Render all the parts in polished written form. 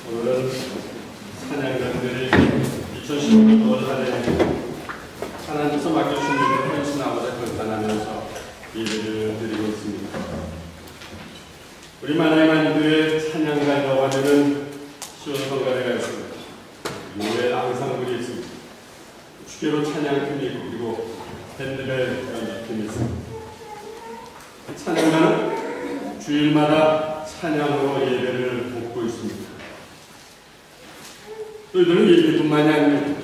오늘은 찬양단들이 2015년 한 해 하나님께서 맡겨주신 일을 헌신하고자 결단하면서 예배를 드리고 있습니다. 우리 만화의만교회 찬양단과 되는 시원성가대가 있습니다. 교회 앙상블이 있습니다. 주계로 찬양팀이 있고 그리고 밴드벨 연주팀이 있습니다. 찬양단은 주일마다 찬양으로 예배를 돕고 있습니다. 또 이들은 예배뿐만이 아닙니다.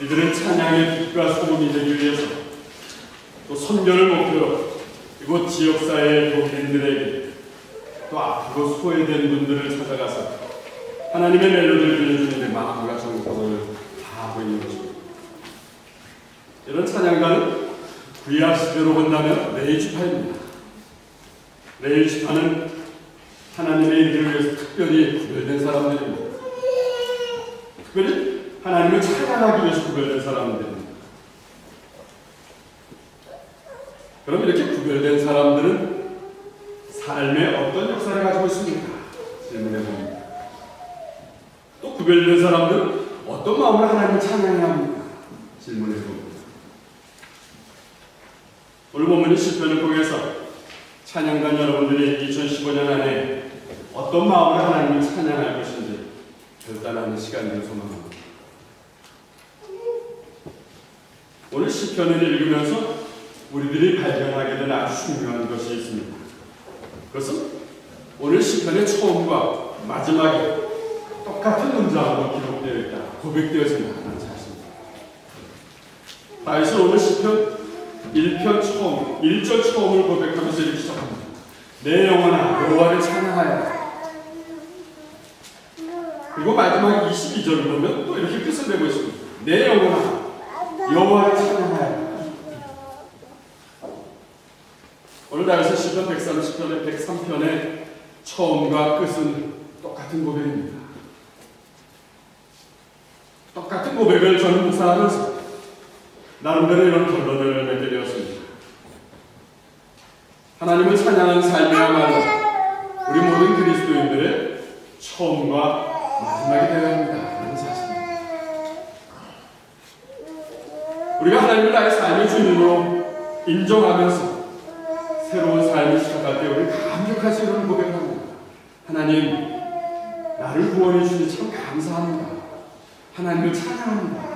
이들은 찬양의 빛과 소금이 되기 위해서 또 선교를 목표로 이곳 지역사회의 교민들에게 또 아프고 소외된 분들을 찾아가서 하나님의 멜로디를 들려주는 데 마음과 정성을 다하고 있는 것입니다. 이런 찬양가는 구약 시대로 본다면 레위지파입니다. 레위지파는 하나님의 일을 위해서 특별히 구별된 사람들입니다. 특별히 하나님을 찬양하기 위해서 구별된 사람들입니다. 그럼 이렇게 구별된 사람들은 삶의 어떤 역사를 가지고 있습니까? 질문해 봅니다. 또 구별된 사람들은 어떤 마음으로 하나님을 찬양해야 합니까? 질문해 봅니다. 오늘 본문의 시편을 통해서 찬양단 여러분들이 2015년 안에 어떤 마음으로 하나님을 찬양할 것인지 결단하는 시간을 소망합니다. 오늘 시편을 읽으면서 우리들이 발견하게 된 아주 중요한 것이 있습니다. 그것은 오늘 시편의 처음과 마지막에 똑같은 문장으로 기록되어 있다, 고백되어져 있는 사실입니다. 다윗은 오늘 시편 1편 처음, 1절 처음을 고백하면서 이렇게 시작합니다. 내 영혼아 여호와를 찬양하여라. 그리고 마지막 22절을 보면 또 이렇게 끝을 내고 있습니다. 내 영혼아 여호와를 찬양하여라. 오늘 다윗의 시편 130편의 103편의 처음과 끝은 똑같은 고백입니다. 똑같은 고백을 저는 묵상하면서 나름대로 이런 결론을 맺게 되었습니다. 하나님을 찬양하는 삶이야말로 우리 모든 그리스도인들의 처음과 마지막이 되어야 합니다. 라는 사실입니다. 우리가 하나님을 나의 삶의 주인으로 인정하면서 새로운 삶을 시작할 때 우리 감격할 수 있는 고백을 합니다. 하나님, 나를 구원해 주시니 참 감사합니다. 하나님을 찬양합니다.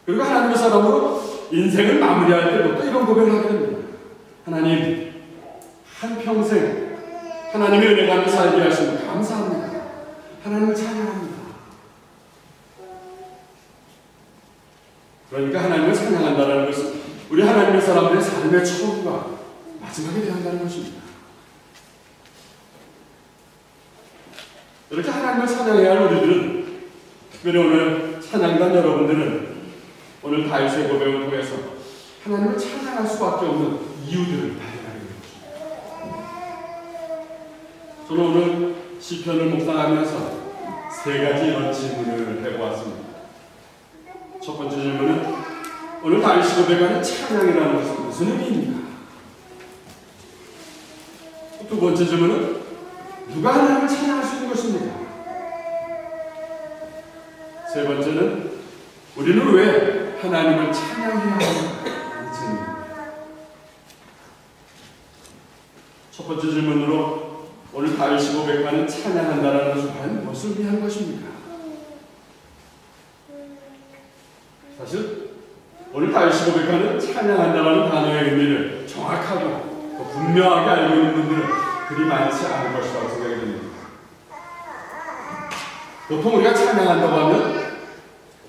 그리고 하나님의 사람으로 인생을 마무리할 때도 또 이런 고백을 하게 됩니다. 하나님, 한평생 하나님의 은혜 가운데 살게 하시니 감사합니다. 하나님을 찬양합니다. 그러니까 하나님을 찬양한다는 것은 우리 하나님의 사람들의 삶의 처음과 마지막에 대한다는 것입니다. 이렇게 하나님을 찬양해야 할 우리들은, 특별히 오늘 찬양단 여러분들은 오늘 다윗의 고백을 통해서 하나님을 찬양할 수밖에 없는 이유들을 발견하게 됩니다. 저는 오늘 시편을 묵상하면서 세 가지 이런 질문을 해보았습니다. 첫 번째 질문은 오늘 다윗이 고백하는 찬양이라는 것은 무슨 의미입니까? 두 번째 질문은 누가 하나님을 찬양할 수 있는 것입니까? 세 번째는 우리는 왜 하나님을 찬양해야 하는가? 첫 번째 질문으로 오늘 다윗이 고백하는 찬양한다라는 것은 과연 무엇을 의미하는 것입니까? 사실 오늘 다윗이 고백하는 찬양한다라는 단어의 의미를 정확하고 또 분명하게 알고 있는 분들은 그리 많지 않은 것이라고 생각이 됩니다. 보통 우리가 찬양한다고 하면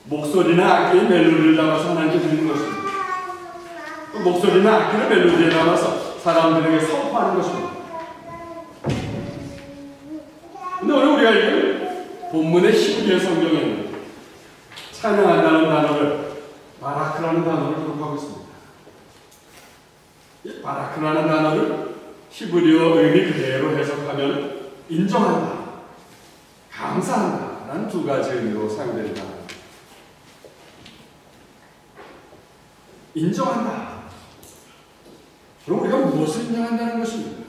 목소리나 악기의 멜로디를 담아서 하나님께 드리는 것입니다. 또 목소리나 악기를 멜로디에 담아서 사람들에게 선포하는 것입니다. 근데 오늘 우리가 읽은 본문의 히브리어 성경에는 찬양한다는 단어를 바라크라는 단어를 기록하고 있습니다. 이 바라크라는 단어를 히브리어 의미 그대로 해석하면 인정한다, 감사한다 라는 두 가지 의미로 사용됩니다. 인정한다. 그럼 우리가 무엇을 인정한다는 것입니까?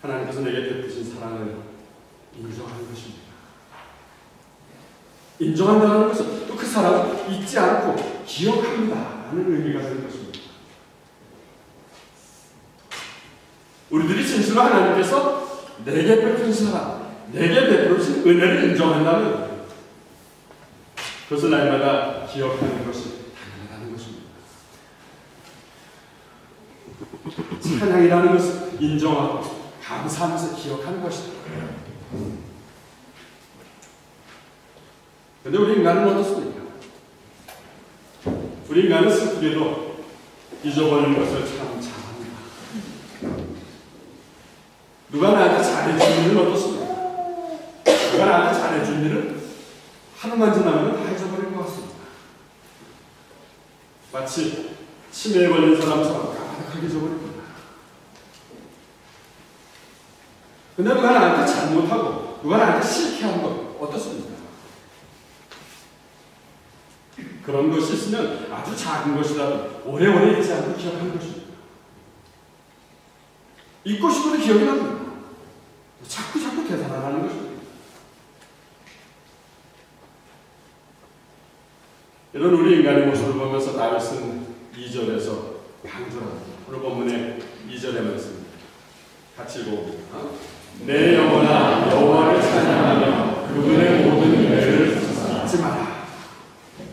하나님께서 내게 베푸신 사랑을 인정하는 것입니다. 인정한다는 것은 또 그 사랑을 잊지 않고 기억합니다 라는 의미가 되는 것입니다. 우리들이 진실로 하나님께서 내게 베푸신 사랑, 내게 베푸신 은혜를 인정한다면 그것을 날마다 기억하는 것이 당연하다는 것입니다. 찬양이라는 것은 인정하고 감사하면서 기억하는 것이다. 그런데 우리 인간은 어떻습니까? 우리 인간은 슬프게도 잊어버리는 것을 참 잘합니다. 누가 나한테 잘해준 일은 어떻습니까? 누가 나한테 잘해준 일은 하루만 지나면 다 잊어버릴 것 같습니다. 마치 치매에 걸린 사람처럼 까마득하게 잊어버립니다. 근데 누가 나한테 잘못하고 누가 나한테 싫게 한 것 어떻습니까? 그런 것이 있으면 아주 작은 것이라도 오래오래 잊지 않고 기억하는 것입니다. 잊고 싶어도 기억이 납니다. 자꾸 되살아나는 것입니다. 이런 우리 인간의 모습을 보면서 다윗은 2절에서 강조합니다. 오늘 본문의 2절의 말씀입니다. 같이 읽어봅니다. 내 영혼아 여호와를 찬양하며 그분의 모든 은혜를 잊지 마라.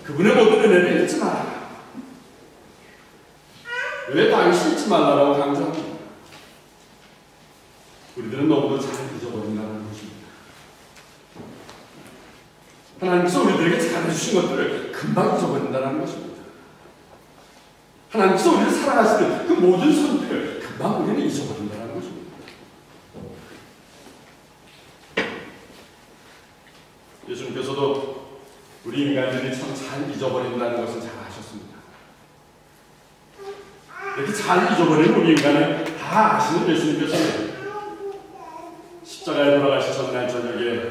그분의 모든 은혜를 잊지 마라. 왜 다윗이 잊지 말라고 강조합니까? 우리들은 너무도 잘 잊어버린다는 것입니다. 하나님께서 우리들에게 잘해주신 것들을 금방 잊어버린다는 것입니다. 하나님께서 우리를 사랑하시는 그 모든 선들을 금방 우리는 잊어버린다는 것입니다. 예수님께서도 우리 인간들이 참 잘 잊어버린다는 것을 잘 아셨습니다. 이렇게 잘 잊어버리는 우리 인간을 다 아시는 예수님께서는 십자가에 돌아가시 전날 저녁에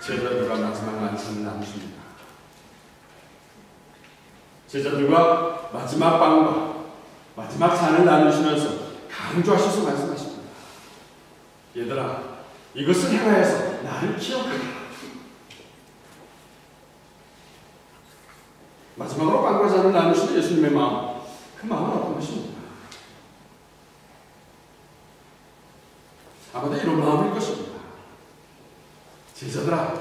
제자들과 마지막 만찬을 나누십니다. 제자들과 마지막 빵과 마지막 잔을 나누시면서 강조하셔서 말씀하십니다. 얘들아, 이것을 행하여서 나를 기억하라. 마지막으로 빵과 잔을 나누시는 예수님의 마음, 그 마음은 어떤 것입니까? 아마도 이런 마음일 것입니다. 제자들아,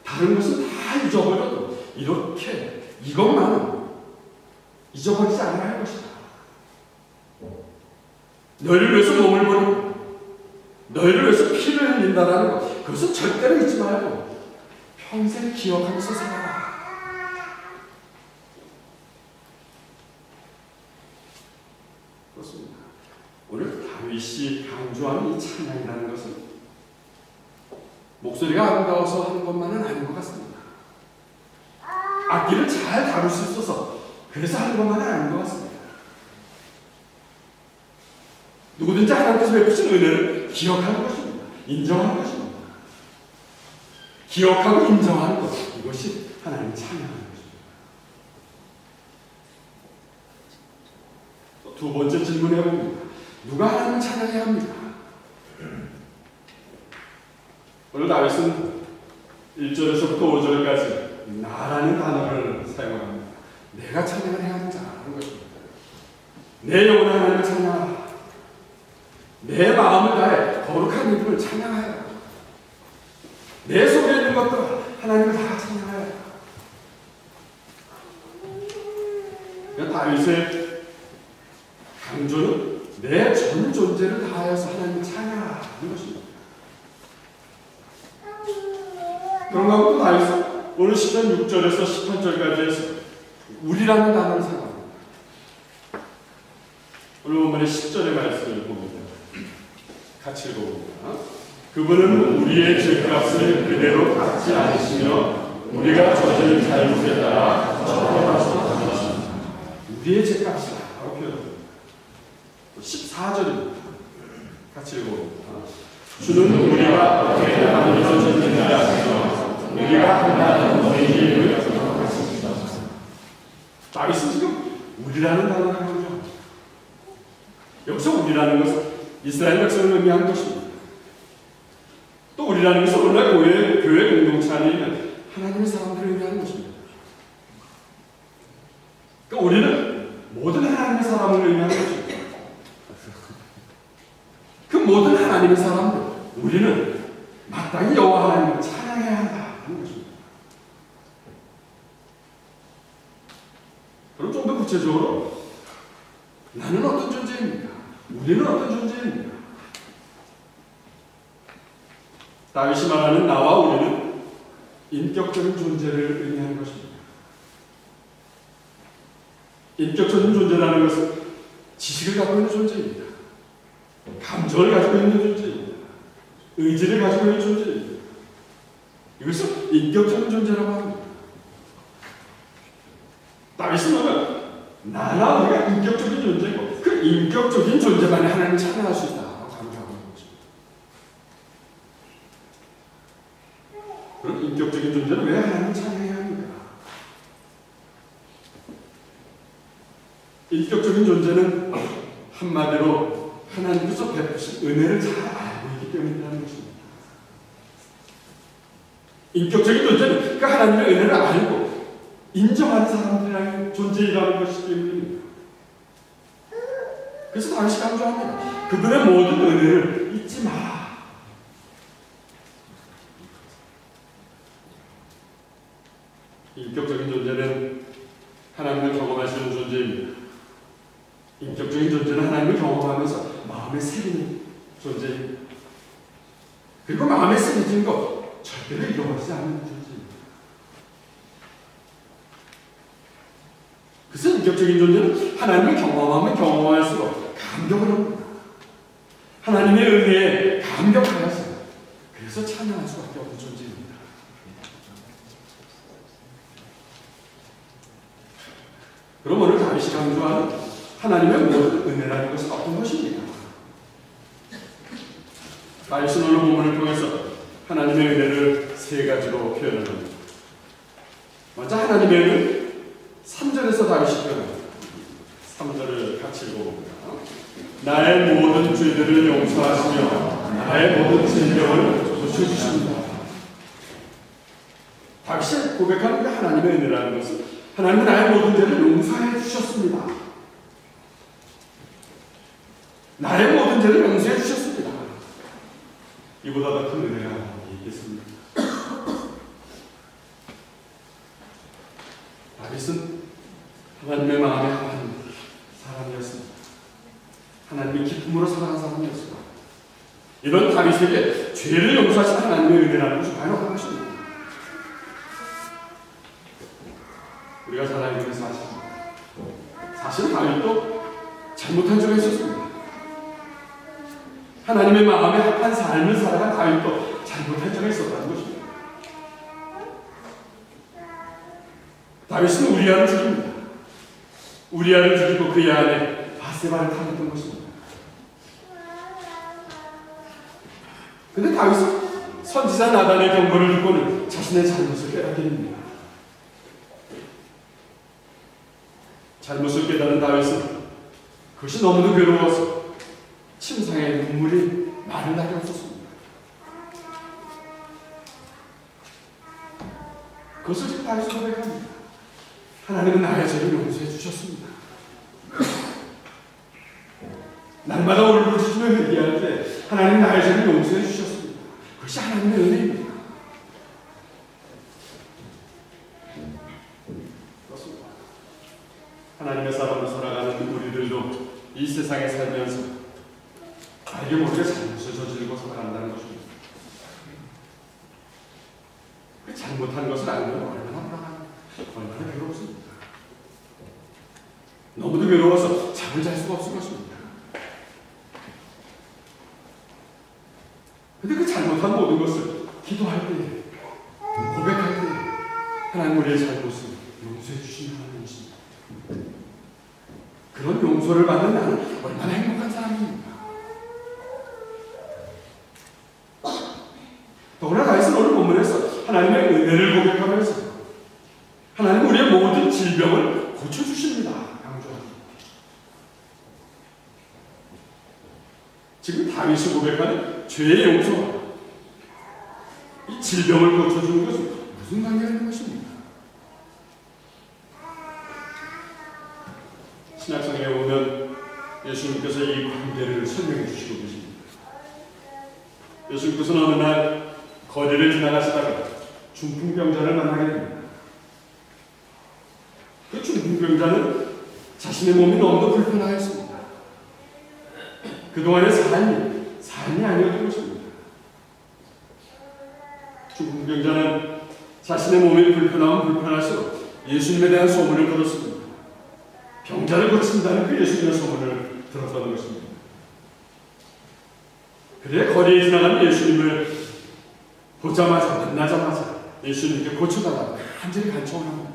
다른 것은 다 잊어버려도 이렇게 이것만은 잊어버리지 않아야 할 것이다. 너희를 위해서 몸을 버리고 너희를 위해서 피를 흘린다라는 것, 그것은 절대로 잊지 말고 평생 기억하면서 살아라. 그렇습니다. 오늘 다윗이 강조하는 이 찬양이라는 것은 목소리가 아름다워서 하는 것만은 아닌 것 같습니다. 악기를 잘 다룰 수 있어서 그래서 하는 것만은 아닌 것 같습니다. 누구든지 하나님께서 베푸신 은혜를 기억하는 것입니다. 인정하는 것입니다. 기억하고 인정하는 것, 이것이 하나님을 찬양하는 것입니다. 두 번째 질문해 봅니다. 누가 하나님을 찬양해야 합니까? 오늘 다윗은 1절에서부터 5절까지 나라는 단어를 사용합니다. 내가 찬양을 해야 하는 자라는 것입니다. 내 영혼아 하나님을 찬양하라. 내 마음을 다해 거룩한 이름을 찬양하여라. 내 속에 있는 것들 하나님을 다 찬양하여라. 다윗의 강조는 내 전 존재를 다하여서 하나님을 찬양하는 것입니다. 그런가 하고 또 다윗은 오늘 10편 6절에서 18절까지 해서 우리라는 단어를 사용합니다. 오늘 본문의 10절의 말씀을 봅니다. 같이 읽어봅니다. 그분은 우리의 죄값을 그대로 갚지 않으시며 우리가 저지른 잘못에 따라 처벌하셨다. 우리의 죄값이다 라고 표현합니다. 14절입니다. 같이 읽어봅니다. 주는 우리가 어떻게 하나님께서 저지른지 아시며 우리가 한다는 너희의 의를 기억하십니다. 다윗은 지금 우리라는 단어를 강조합니다. 여기서 우리라는 것은 이스라엘 백성을 의미하는 것입니다. 우리라는 것은 오늘날 교회 공동체 안에 있는 하나님의 사람들을 의미하는 것입니다. 그러니까 우리는 모든 하나님의 사람을 의미하는 것입니다. 그 모든 하나님의 사람들, 우리는 마땅히 여호와 하나님을 찬양해야 한다 하는 것입니다. 그럼 좀 더 구체적으로 나는 어떤 존재입니까? 우리는 어떤 존재입니까? 다윗이 말하는 나와 우리는 인격적인 존재를 의미하는 것입니다. 인격적인 존재라는 것은 지식을 갖고 있는 존재입니다. 감정을 가지고 있는 존재입니다. 의지를 가지고 있는 존재입니다. 이것을 인격적인 존재라고 합니다. 다윗은 오늘 나나 우리가 인격적인 존재고 그 인격적인 존재만이 하나님을 찬양할 수 있다고 강조하고 있는 것입니다. 그런 인격적인 존재는 왜 하나님을 찬양해야 합니까? 인격적인 존재는 한마디로 하나님께서 베푸신 은혜를 잘 알고 있기 때문이라는 것입니다. 인격적인 존재는 그 하나님의 은혜를 알고 인정하는 사람들이라는 존재이라는 것이기 때문입니다. 그래서 다윗이 강조합니다. 그들의 모든 은혜를 잊지 마라. 인격적인 존재는 하나님을 경험하시는 존재입니다. 인격적인 존재는 하나님을 경험하면서 마음에 새기는 존재입니다. 그리고 마음에 새겨진 것 절대로 잃어버리지 않는 존재입니다. 그래서 인격적인 존재는 하나님을 경험하면 경험할수록 감격을 합니다. 하나님의 은혜에 감격하여서 그래서 찬양할 수밖에 없는 존재입니다. 그럼 오늘 다윗이 강조하는 하나님의 모든 은혜라는 것은 어떤 것입니까? 다윗은 오늘 본문을 통해서 하나님의 은혜를 세 가지로 표현을 합니다. 먼저 하나님의 은혜는 3절에서 다윗이 표현합니다. 3절을 같이 읽어봅니다. 나의 모든 죄들을 용서하시며 나의 모든 질병을 고쳐주십니다. 다윗이 고백하는 게 하나님의 은혜라는 것은 하나님은 나의 모든 죄를 용서해 주셨습니다. 나의 모든 죄를 용서해 주셨습니다. 이보다 더 큰 은혜가 있겠습니까? 다윗은 하나님의 마음에 합한 사람이었습니다. 하나님의 기쁨으로 살아간 사람이었습니다. 이런 다윗에게 죄를 용서하신 하나님의 은혜라는 것이 과연 어떤 것입니까? 우리가 잘 알고 있는 사실입니다. 사실 다윗도 잘못한 적이 있었습니다. 하나님의 마음에 합한 삶을 살아간 다윗도 잘못한 적이 있었다는 것입니다. 다윗은 우리아를 죽입니다. 우리아를 죽이고 그의 아내 바세바를 타했던 것입니다. 그런데 다윗은 선지자 나단의 경고를 듣고는 자신의 잘못을 깨닫게 됩니다. 잘못을 깨달은 다윗은 그것이 너무도 괴로워서 침상에 눈물이 마를 날이 없었습니다. 그것을 지금 다윗은 고백합니다. 하나님은 나의 죄를 용서해 주셨습니다. 날마다 울부짖으며 회개할 때 하나님 나의 죄를 용서해 주셨습니다. 그것이 하나님의 은혜입니다. 그렇습니다. 하나님의 사람으로 살아가는 우리들도 이 세상에 살면서 알게 모르게 잘못을 저지르고 살아간다는 것입니다. 그 잘못한 것을 알면 얼마나 불안합니까? 얼마나 괴롭습니다. 너무도 괴로워서 잠을 잘 수가 없을 것입니다. 근데 그 잘못한 모든 것을 기도할 때, 고백할 때 하나님 우리의 잘못을 용서해 주시는 하나님이십니다. 그런 용서를 받는 나는 얼마나 행복한 사람입니까? 더구나 다윗은 오늘 본문에서 하나님의 은혜를 고백하면서 하나님 우리의 모든 질병을 고쳐주십니다. 강조합니다. 지금 다윗이 고백하는 죄의 용서와 질병을 고쳐주는 것은 무슨 관계가 있는 것입니까? 신약성경에 보면 예수님께서 이 관계를 설명해 주시고 계십니다. 예수님께서는 어느 날 거리를 지나가시다가 중풍병자를 만나게 됩니다. 그 중풍병자는 자신의 몸이 너무도 불편하였습니다. 그동안의 삶이 아니었던 것입니다. 중풍병자는 자신의 몸이 불편할수록 예수님에 대한 소문을 들었습니다. 병자를 고친다는 그 예수님의 소문을 들었다는 것입니다. 그래 거리에 지나가는 예수님을 만나자마자 예수님께 고쳐달라고 간절히 간청을 합니다.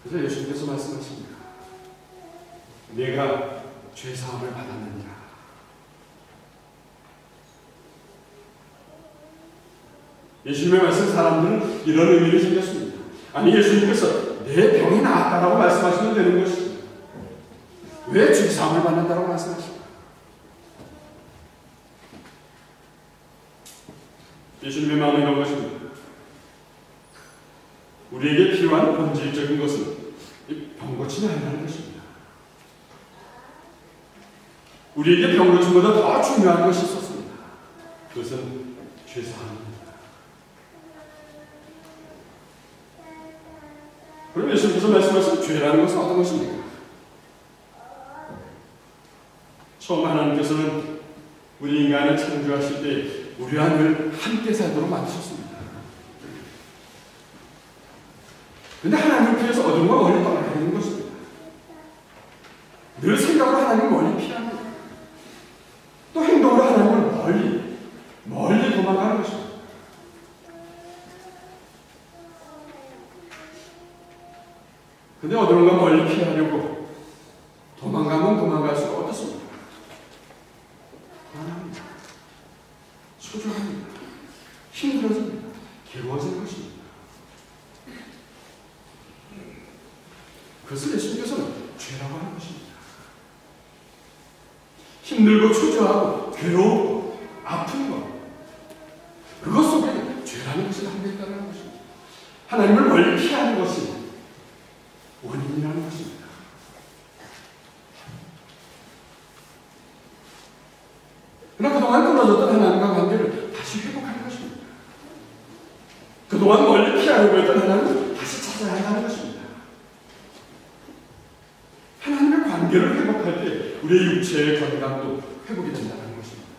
그래서 예수님께서 말씀하십니다. 내가 죄사함을 받았느니라. 예수님의 말씀 사람들은 이런 의미를 생겼습니다. 아니 예수님께서 내 병이 나았다라고 말씀하시면 되는 것입니다. 왜 죄사함을 받는다고 말씀하십니까? 예수님의 마음은 이런 것입니다. 우리에게 필요한 본질적인 것은 병 고침이 아니라는 것입니다. 우리에게 병 고침보다 더 중요한 것이 있었습니다. 그것은 죄사함입니다. 그럼 예수님께서 말씀하신 죄라는 것은 어떤 것입니까? 처음 하나님께서는 우리 인간을 창조하실 때 우리와 늘 함께 살도록 만드셨습니다. 그런데 하나님을 피해서 어둠과 멀리 떠나야 되는 것입니다. 늘 생각으로 하나님을 멀리 피합니다. 또 행동으로 하나님을 멀리 도망가는 것입니다. 근데 어디론가 멀리 피하려고 도망가면 도망갈수록 어떻습니까? 불안합니다. 초조합니다. 힘들어집니다. 괴로워지는 것입니다. 그것을 예수님께서는 죄라고 하는 것입니다. 힘들고 초조하고 괴로우고 아픈 것, 그것 속에 죄라는 것이 담겨 있다는 것입니다. 하나님을 멀리 피하는 것이 원인이라는 것입니다. 그러나 그동안 끊어졌던 하나님과 관계를 다시 회복하는 것입니다. 그동안 멀리 피하려고 했던 하나님을 다시 찾아야 한다는 것입니다. 하나님의 관계를 회복할 때 우리의 육체의 건강도 회복이 된다는 것입니다.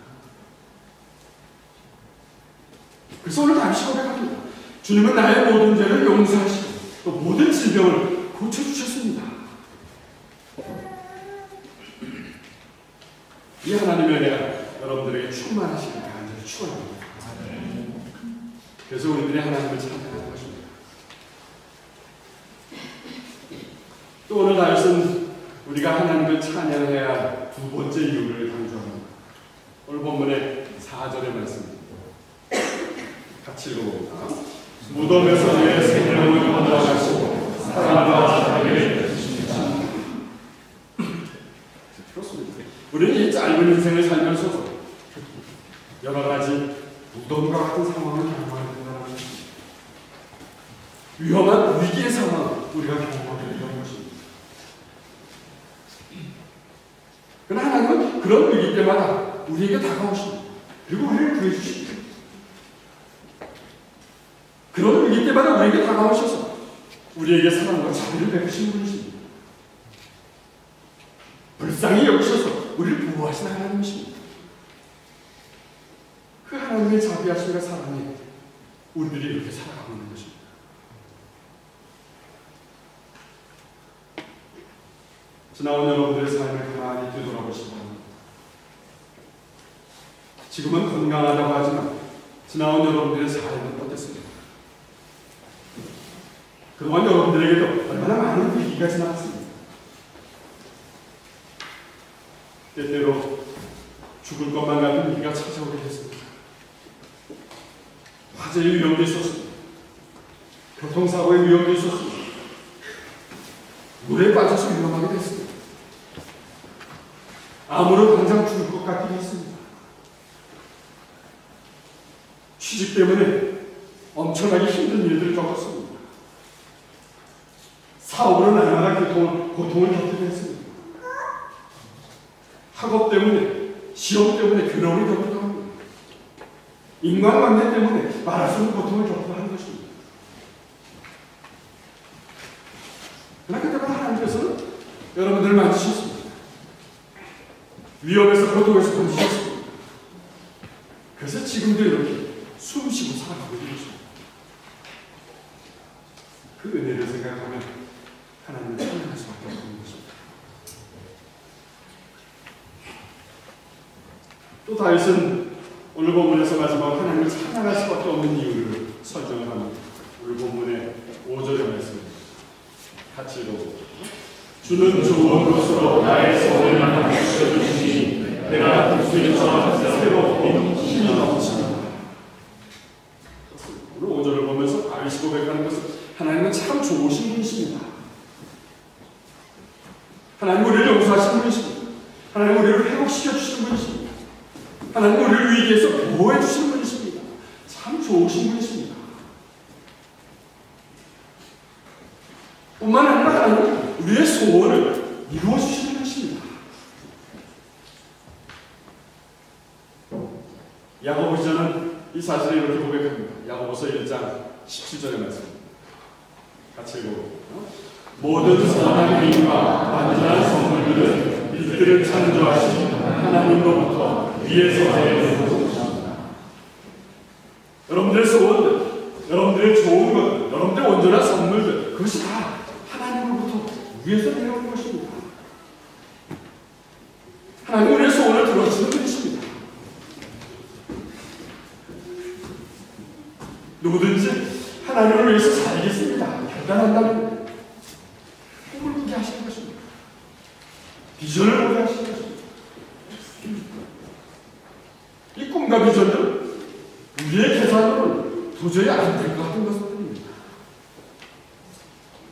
그래서 오늘 다시 고백합니다. 주님은 나의 모든 죄를 용서하시고 또 모든 질병을 고쳐주셨습니다. 이 하나님의 은혜가 여러분들에게 충만하시길 간절히 축원합니다. 그래서 우리들이 하나님을 찬양하는 것입니다. 또 오늘 다윗은 우리가 하나님을 찬양해야 할 두 번째 이유를 강조합니다. 오늘 본문의 4절의 말씀입니다. 같이 읽어봅니다. 무덤에서 내 생명을 건져가시고 사람과 자기를 주십니다. 그렇습니다. 우리는 이 짧은 인생을 살면서도 여러 가지 무덤과 같은 상황을 경험하게 된다는 것입니다. 위험한 위기의 상황 우리가 경험하게 된다는 것입니다. 그러나 하나님은 그런 위기 때마다 우리에게 다가오십니다. 그리고 우리를 구해주십니다. 그런 위기 때마다 우리에게 다가오셔서 우리에게 사랑과 자비를 베푸시는 분이십니다. 불쌍히 여기셔서 우리를 보호하시는 하나님이십니다. 그 하나님의 자비하심과 사랑에 우리들이 이렇게 살아가고 있는 것입니다. 지나온 여러분들의 삶을 가만히 되돌아보시기 바랍니다. 지금은 건강하다고 하지만 지나온 여러분들의 삶은 어땠습니까? 그동안 여러분들에게도 얼마나 많은 위기가 지나갔습니다. 때때로 죽을 것만 같은 위기가 찾아오게 됐습니다. 화재의 위험도 있었습니다. 교통사고의 위험도 있었습니다. 물에 빠져서 위험하게 됐습니다. 암으로 당장 죽을 것 같기도 했습니다. 취직 때문에 엄청나게 힘든 일들을 겪었습니다. 사업으로 날마다 고통을 겪기도 했습니다. 학업 때문에, 시험 때문에 괴로움을 겪기도 합니다. 인간관계 때문에 말할 수 없는 고통을 겪기도 하는 것입니다. 그러나 그때마다 하나님께서는 여러분들을 만지셨습니다. 위험에서 고통에서 건지셨습니다. 그래서 지금도 이렇게 숨쉬고 살아가고 있는 것입니다. 그 은혜를 생각하면 하나님을 찬양할 수밖에 없는 것입니다. 또 다윗은 오늘 본문에서 마지막 하나님을 찬양할 수밖에 없는 이유를 설정을 합니다. 오늘 본문의 5절의 말씀입니다. 같이 읽어보죠. 주는 좋은 것으로 나의 소원을 감추어주시니 내가 독수리처럼 새롭고 힘이 넘칩니다. 오늘 5절을 보면서 다윗이 고백하는 것은 하나님은 참 좋으신 분이십니다. 하나님 우리를 용서하시는 분이십니다. 하나님 우리를 회복시켜 주시는 분이십니다. 하나님 우리를 위기에서 보호해 주시는 분이십니다. 참 좋으신 분이십니다. 뿐만 아니라 하나님은 우리의 소원을 이루어 주시는 분이십니다. 야고보서는 이 사실을 이렇게 고백합니다. 야고보서 1장 17절의 말씀 같이 읽어볼게요. 모든 선한 힘과 완전한 선물들은 이들을 창조하신 하나님으로부터 위에서 내려오는 것입니다. 여러분들의 소원들, 여러분들의 좋은 것, 여러분들의 온전한 선물들, 그것이 다 하나님으로부터 위에서 내려오는 것입니다. 하나님 우리의 소원을 들어주시는 분이십니다. 누구든지 하나님을 위해서 살겠습니다. 결단한다면 꿈을 꾸게 하시는 것입니다. 비전을 보게 하시는 것입니다. 이 꿈과 비전은 우리의 계산으로는 도저히 안 될 것 같은 것입니다.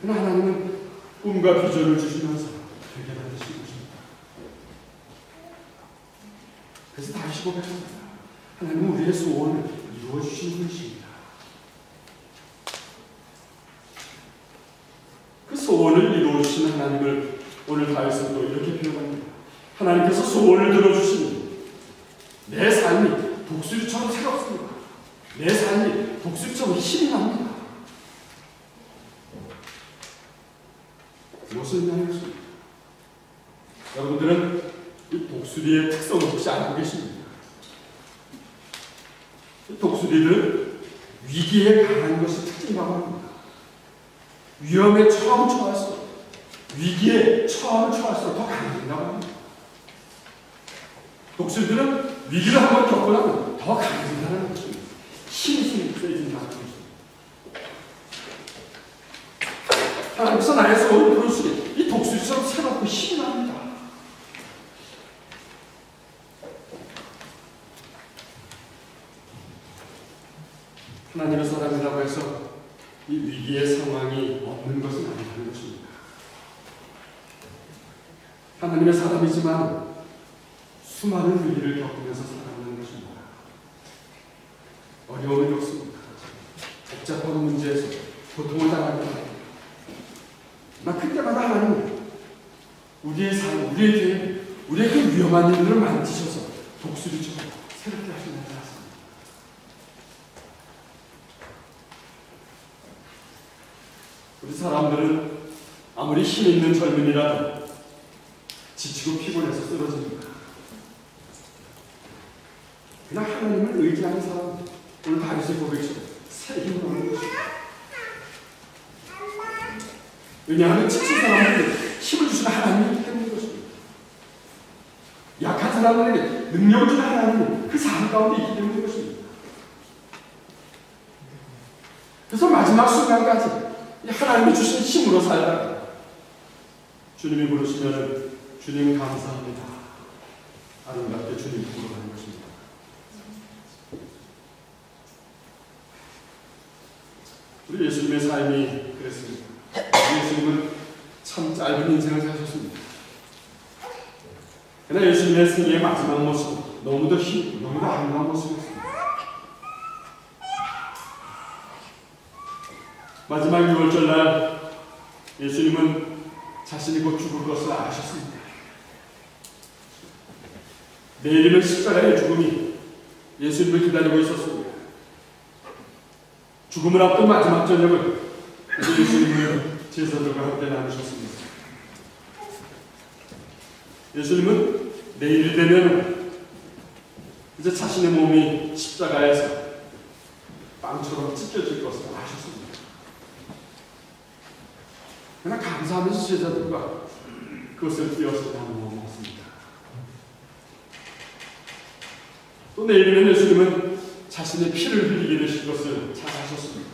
그러나 하나님은 꿈과 비전을 주시면서 되게 만드시는 것입니다. 그래서 다시 고백합니다. 하나님은 우리의 소원을 이루어 주시는 분이십니다. 그 소원을 이루어 주시는 하나님을 오늘 다윗은 또 이렇게 표현합니다. 하나님께서 소원을 들어주시니 내 삶이 독수리처럼 새롭습니다. 내 삶이 독수리처럼 힘이 납니다. 무엇을 의미하는 것입니까? 여러분들은 이 독수리의 특성을 혹시 알고 계십니까? 이 독수리는 위기에 강한 것이 특징이라고 합니다. 위험에 처음 처할수록, 위기에 처음 처할수록 더 강해진다고 합니다. 독수리들은 위기를 한번 겪고 나면 더 강해진다는 것입니다. 힘이 세진다는 것입니다. 하나님께서 나의 소원을 들어주시니 이 독수리처럼 새롭고 힘이 납니다. 하나님의 사람이라고 해서 이 위기의 상황이 없는 것은 아니라는 것입니다. 하나님의 사람이지만 수많은 위기를 겪으면서 살아가는 것입니다. 어려움을 겪습니다. 복잡한 문제에서 고통을 당할 때마다 그때마다 하나님은 우리의 삶, 우리의 계획, 우리의 그 위험한 일들을 만지셔서 독수리처럼 새롭게 하시는 것 같습니다. 우리 사람들은 아무리 힘 있는 젊은이라도 지치고 피곤해서 쓰러집니다. 그러나 하나님을 의지하는 사람, 오늘 다윗의 고백처럼 새 힘을 얻는 것입니다. 왜냐하면 지친 사람들은 힘을 주시는 하나님이기 때문인 것입니다. 약한 사람들에게 능력을 주는 하나님은 그 삶 가운데 있기 때문인 것입니다. 그래서 마지막 순간까지 하나님이 주신 힘으로 살다가 주님이 부르시면 주님 감사합니다. 아름답게 주님 부르러 가는 것입니다. 우리 예수님의 삶이 그랬습니다. 예수님은 참 짧은 인생을 사셨습니다. 그러나 예수님의 생애의 마지막 모습 너무도 힘있고 너무도 아름다운 모습이었습니다. 마지막 6월절 날 예수님은 자신이 곧 죽을 것을 아셨습니다. 내일이면 십자가의 죽음이 예수님을 기다리고 있었습니다. 죽음을 앞둔 마지막 저녁을 예수님을 제자들과 함께 나누셨습니다. 예수님은 내일이 되면 이제 자신의 몸이 십자가에서 빵처럼 찢겨질 것을 아셨습니다. 그러나 감사하면서 제자들과 그것을 띄어서 나누어 먹습니다. 또 내일이면 예수님은 자신의 피를 흘리게 되실 것을 잘 아셨습니다.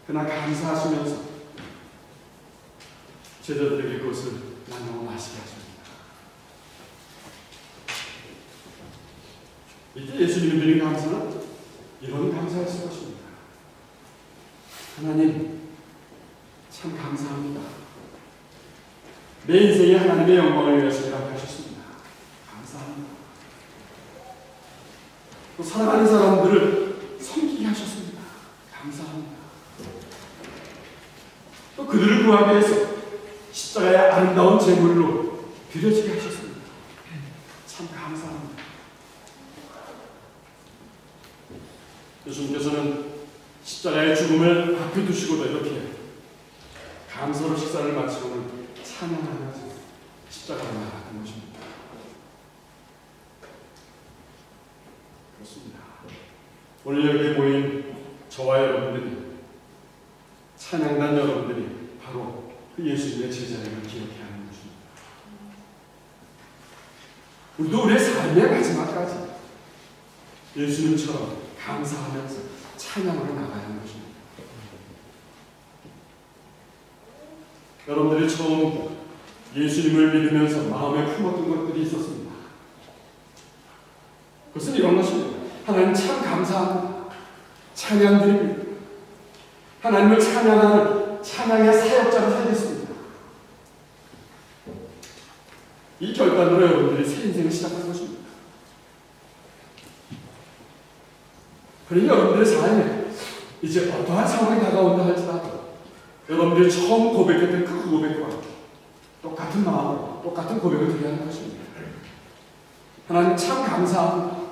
그러나 감사하시면서 제자들에게 그것을 나누어 마시게 하십니다. 이때 예수님이 드린 감사는 이런 감사였을 것입니다. 하나님, 참 감사합니다. 내 인생에 하나님의 영광을 위해서 일하셨습니다. 감사합니다. 또 사랑하는 사람들을 섬기게 하셨습니다. 감사합니다. 또 그들을 구하기 위해서 십자가의 아름다운 제물로 드려지게 하셨습니다. 참 감사합니다. 예수님께서는 십자가의 죽음을 앞에 두시고도 이렇게 감사로 식사를 마치고는 찬양하면서 십자가로 나아가는 것입니다. 그렇습니다. 오늘 여기에 모인 저와 여러분들이, 찬양단 여러분들이 바로 그 예수님의 제자임을 기억해야 하는 것입니다. 우리도 우리의 삶의 마지막까지 예수님처럼 감사하면서 찬양으로 나가야 하는 것입니다. 여러분들이 처음 예수님을 믿으면서 마음에 품었던 것들이 있었습니다. 그것은 이런 것입니다. 하나님 참 감사합니다. 찬양드립니다. 하나님을 찬양하는 찬양의 사역자로 살겠습니다. 이 결단으로 여러분들이 새 인생을 시작하는 것입니다. 그러니 여러분들의 삶에 이제 어떠한 상황이 다가온다 할지라도 여러분들이 처음 고백했던 그 고백과 똑같은 마음으로 똑같은 고백을 드려야 하는 것입니다. 하나님 참 감사합니다.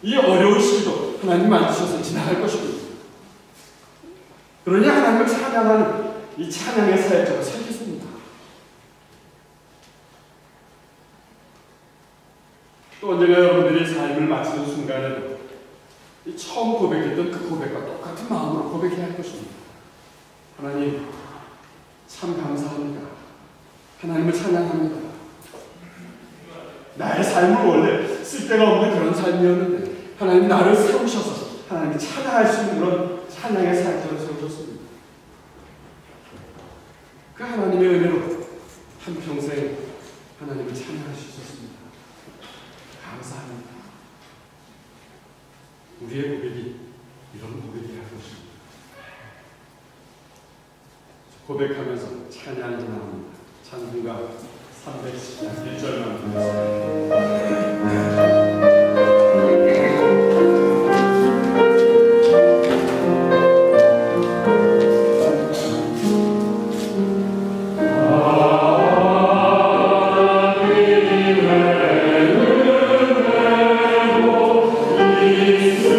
이 어려운 시기도 하나님 만드셔서 지나갈 것입니다. 그러니 하나님을 찬양하는 이 찬양의 사역자로 살겠습니다. 또 언젠가 여러분들이 삶을 마치는 순간에도 이 처음 고백했던 그 고백과 똑같은 마음으로 고백해야 할 것입니다. 하나님 참 감사합니다. 하나님을 찬양합니다. 나의 삶은 원래 쓸데가 없는 그런 삶이었는데 하나님 나를 세우셔서 하나님이 찬양할 수 있는 그런 찬양의 사역자로 세우셨습니다. 그 하나님의 은혜로 한평생 하나님을 찬양할 수 있었습니다. 감사합니다. 우리의 고백이 이런 고백이야 할 것입니다. 고백하면서 찬양이 나옵니다. 찬송가 311절만 부르겠습니다. Yeah.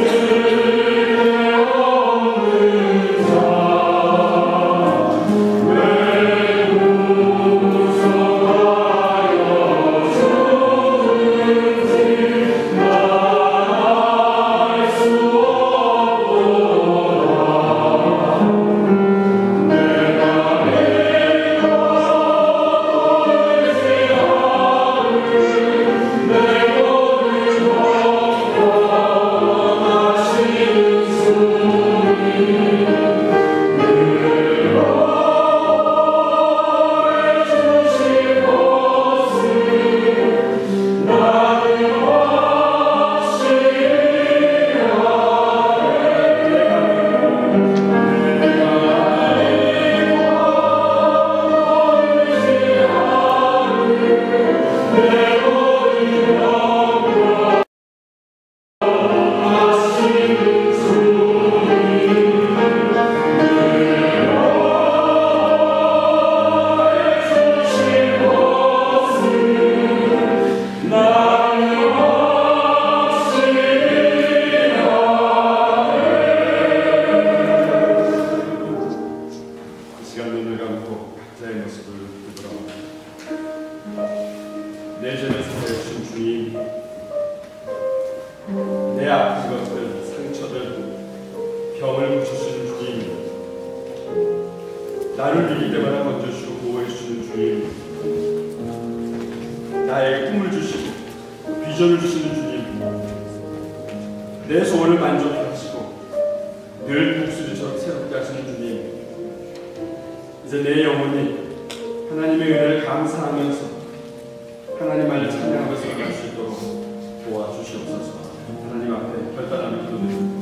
약속을 되돌아옵니다. 내 전에 살아주신 주님, 내 아픈 것들, 상처들, 병을 고쳐주시는 주님, 나를 위기 때마다 건져주시고 보호해주시는 주님, 나에게 꿈을 주시고 비전을 주시는 주님, 내 소원을 만족해 하시고 늘 독수리처럼 새롭게 하시는 주님, 이제 내 영혼이 하나님의 은혜를 감사하면서 하나님만을 찬양하면서 갈 수 있도록 도와주시옵소서. 하나님 앞에 결단하며 기도드립니다.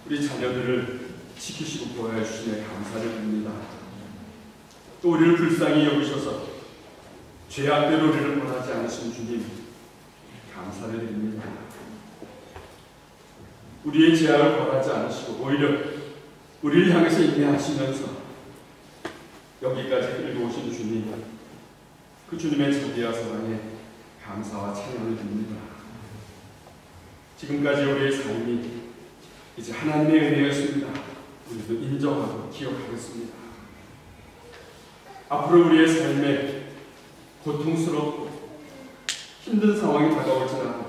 우리 자녀들을 지키시고 보호해 주시네 감사를 드립니다. 또 우리를 불쌍히 여기셔서 죄악대로 우리를 원하지 않으신 주님 감사를 드립니다. 우리의 죄악을 벌하지 않으시고 오히려 우리를 향해서 인내하시면서 여기까지 끌고 오신 주님, 그 주님의 자비와 사랑에 감사와 찬양을 드립니다. 지금까지 우리의 삶이 이제 하나님의 은혜였습니다. 우리도 인정하고 기억하겠습니다. 앞으로 우리의 삶에 고통스럽고 힘든 상황이 다가올지라도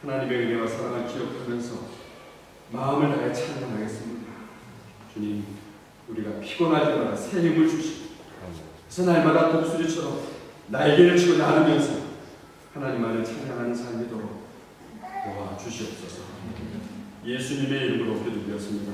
하나님의 은혜와 사랑을 기억하면서 마음을 다해 찬양하겠습니다. 주님, 우리가 피곤할 때마다 새 힘을 주시고 그래서 날마다 독수리처럼 날개를 치고 나르면서 하나님 안을 찬양하는 삶이 되도록 도와주시옵소서. 예수님의 이름으로 기도드렸습니다.